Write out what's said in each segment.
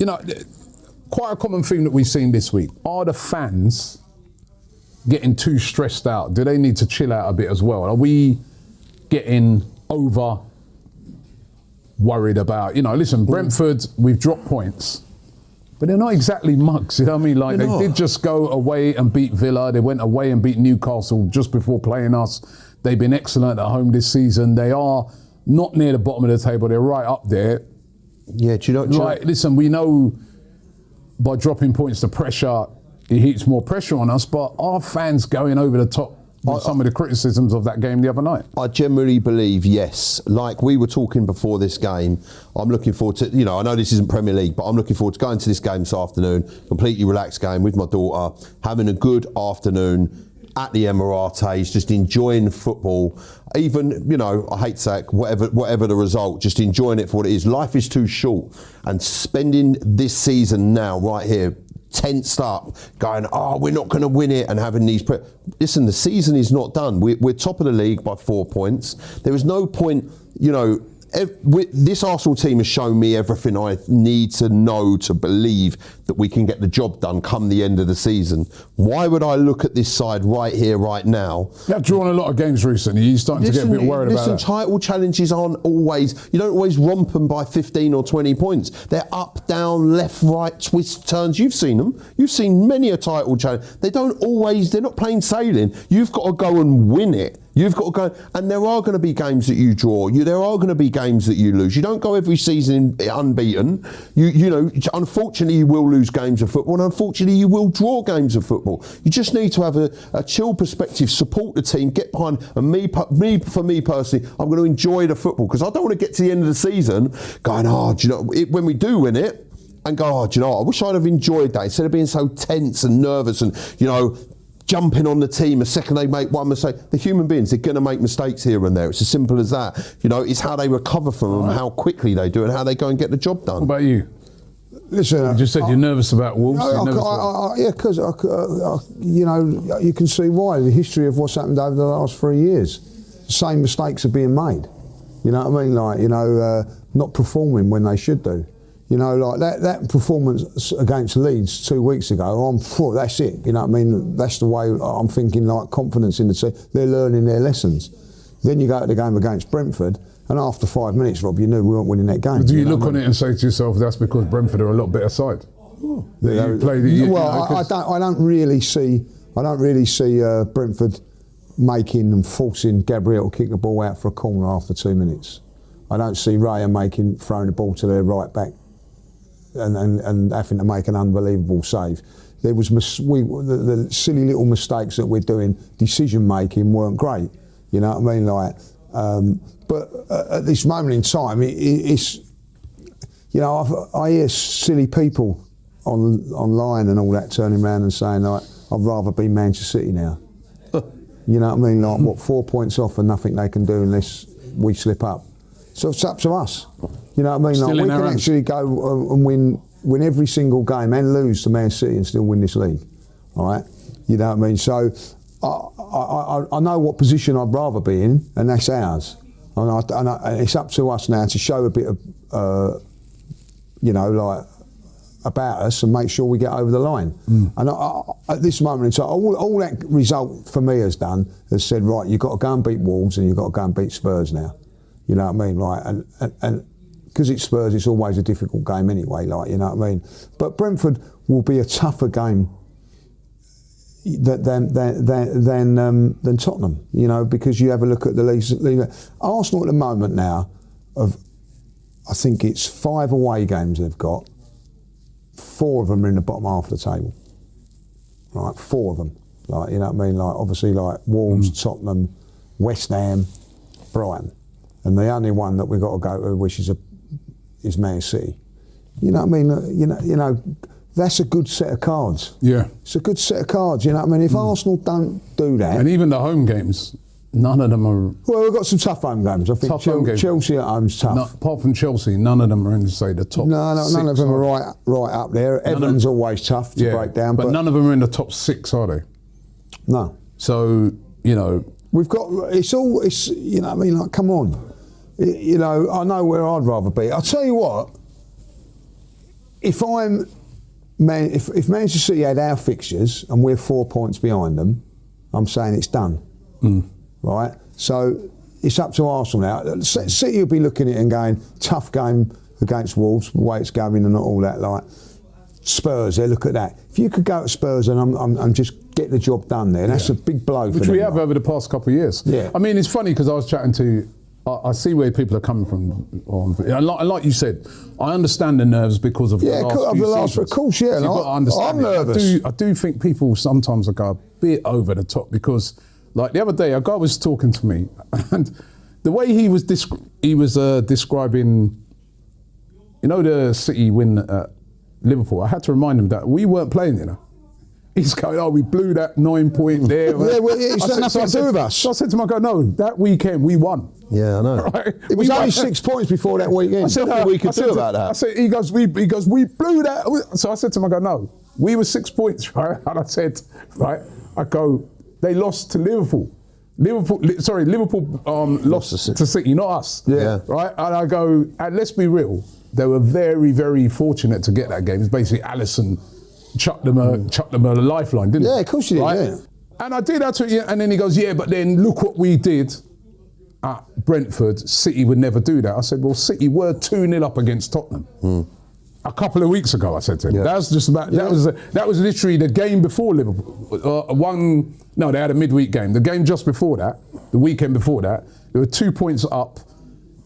you know, quite a common theme that we've seen this week. Are the fans getting too stressed out? Do they need to chill out a bit as well? Are we getting over worried about, you know, listen, Brentford, we've dropped points, but they're not exactly mugs, you know what I mean? Like, they did just go away and beat Villa. They went away and beat Newcastle just before playing us. They've been excellent at home this season. They are not near the bottom of the table. They're right up there. Yeah, do you know? Listen, we know by dropping points, the pressure, it heaps more pressure on us, but are fans going over the top with some of the criticisms of that game the other night? I generally believe yes. Like we were talking before this game, I'm looking forward to, you know, I know this isn't Premier League, but I'm looking forward to going to this game this afternoon, completely relaxed game with my daughter, having a good afternoon at the Emirates, just enjoying football. Even, you know, I hate to say it, whatever the result, just enjoying it for what it is. Life is too short, and spending this season now right here tensed up, going, oh, we're not going to win it, and having these... Listen, the season is not done. We're top of the league by 4 points. There is no point, you know... This Arsenal team has shown me everything I need to know to believe that we can get the job done come the end of the season. Why would I look at this side right here, right now? You have drawn a lot of games recently. You're starting to get a bit worried about that. Title challenges aren't always, you don't always romp them by 15 or 20 points. They're up, down, left, right, twist, turns. You've seen them. You've seen many a title challenge. They don't always, they're not plain sailing. You've got to go and win it. You've got to go, and there are going to be games that you draw. There are going to be games that you lose. You don't go every season unbeaten. You know, unfortunately, you will lose games of football, and unfortunately, you will draw games of football. You just need to have a chill perspective, support the team, get behind. And for me personally, I'm going to enjoy the football, because I don't want to get to the end of the season going, oh, do you know, when we do win it, and go, oh, do you know, I wish I'd have enjoyed that instead of being so tense and nervous and, you know, jumping on the team a second they make one mistake. The human beings, they're going to make mistakes here and there. It's as simple as that. You know, it's how they recover from them, how quickly they do it, and how they go and get the job done. What about you? Listen, you just said you're nervous about Wolves. Yeah, because you know, you can see why. The history of what's happened over the last 3 years, the same mistakes are being made. You know what I mean? Like, you know, not performing when they should do. You know, like that performance against Leeds 2 weeks ago, that's it. You know what I mean? That's the way I'm thinking, like, confidence in the team. They're learning their lessons. Then you go to the game against Brentford, and after 5 minutes, Rob, you knew we weren't winning that game. Do you look on it and say to yourself, that's because Brentford are a lot better side? I don't really see Brentford making and forcing Gabriel to kick the ball out for a corner after 2 minutes. I don't see Raya throwing the ball to their right back and having to make an unbelievable save. There was the silly little mistakes that we're doing, decision making weren't great. You know what I mean? Like, but at this moment in time, it's, you know, I hear silly people online and all that turning around and saying, like, I'd rather be Manchester City now. You know what I mean? Like, what, 4 points off and nothing they can do unless we slip up. So it's up to us. You know what I mean? Like, we can actually go and win every single game and lose to Man City and still win this league. All right? You know what I mean? So I know what position I'd rather be in, and that's ours. And it's up to us now to show a bit of, you know, like, about us and make sure we get over the line. And at this moment in time, all that result for me has said, right, you've got to go and beat Wolves and you've got to go and beat Spurs now. You know what I mean? Like, and because it's Spurs, it's always a difficult game anyway, like, you know what I mean? But Brentford will be a tougher game than Tottenham, you know, because you have a look at the league. Arsenal at the moment now, I think it's 5 away games they've got. 4 of them are in the bottom half of the table. Right, 4 of them. Like, you know what I mean? Like, obviously, like Wolves, Tottenham, West Ham, Brighton. And the only one that we've got to go to, which is Man City. You know what I mean? You know, that's a good set of cards. Yeah. It's a good set of cards, you know what I mean? If Arsenal don't do that... And even the home games, none of them are... Well, we've got some tough home games. I think Chelsea at home's tough. No, apart from Chelsea, none of them are in, say, the top six. None of them are right up there. Everton's always tough to break down. But none of them are in the top 6, are they? No. So, you know... We've got... It's you know what I mean? Like, come on. You know, I know where I'd rather be. I'll tell you what, if Manchester City had our fixtures and we're 4 points behind them, I'm saying it's done. Right? So it's up to Arsenal now. City will be looking at it and going, tough game against Wolves, the way it's going and all that. Like Spurs, they look at that. If you could go to Spurs and I'm just get the job done there, that's a big blow for them. Which we have over the past couple of years. Yeah. I mean, it's funny because I was chatting to, I see where people are coming from. And like you said, I understand the nerves because of the last few seasons. Of course, yeah. So you've got to understand I'm nervous. I do think people sometimes go a bit over the top because, like the other day, a guy was talking to me, and the way he was describing, you know, the City win at Liverpool. I had to remind him that we weren't playing, you know. He's going, oh, we blew that 9 point there. Yeah, well, it's nothing to do with us. So I said to him, I go, no, that weekend we won. Yeah, I know. Right? It was only 6 points before that weekend. I said, nothing we could do about that. I said, he goes, we blew that. So I said to him, I go, no, we were 6 points, right? And I said, right, I go, they lost to Liverpool. Liverpool lost to City, not us. Yeah. Right? And I go, and let's be real, they were very, very fortunate to get that game. It's basically Alisson chucked them a lifeline, didn't he? Yeah, of course you did, right? yeah. And I did that to you, and then he goes, yeah, but then look what we did at Brentford. City would never do that. I said, well, City were 2-0 up against Tottenham. A couple of weeks ago, I said to him. Yeah. That was just about, that was literally the game before Liverpool. No, they had a midweek game. The game just before that, the weekend before that, they were 2 points up,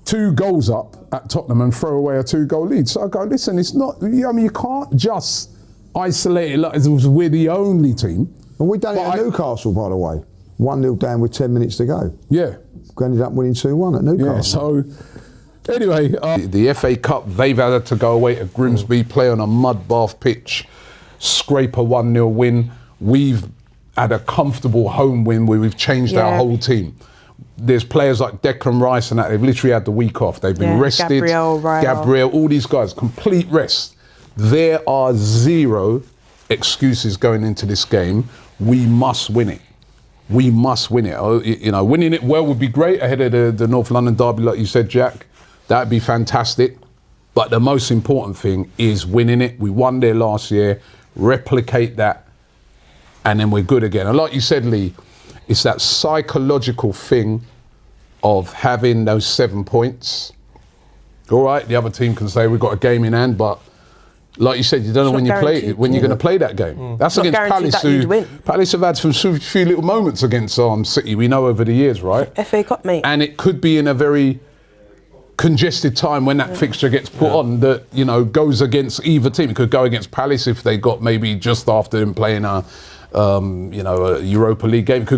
2 goals up at Tottenham and throw away a 2-goal lead. So I go, listen, it's not, I mean, you can't just isolate it like as we're the only team. And we done it at Newcastle, by the way. 1-0 down with 10 minutes to go. Yeah. We ended up winning 2-1 at Newcastle. Yeah, so anyway, the FA Cup, they've had to go away to Grimsby, play on a mud bath pitch, scrape a 1-0 win. We've had a comfortable home win where we've changed our whole team. There's players like Declan Rice and that, they've literally had the week off. They've been rested. Gabriel, all these guys, complete rest. There are 0 excuses going into this game. We must win it. We must win it. You know, winning it well would be great ahead of the North London derby, like you said, Jack. That'd be fantastic. But the most important thing is winning it. We won there last year. Replicate that, and then we're good again. And like you said, Lee, it's that psychological thing of having those 7 points. All right, the other team can say we've got a game in hand, but like you said, you don't know when you play it, when you're going to play that game. That's against Palace, who Palace have had some few little moments against City. We know over the years, right? FA Cup, mate. And it could be in a very congested time when that fixture gets put on that, you know, goes against either team. It could go against Palace if they got maybe just after them playing a Europa League game. It could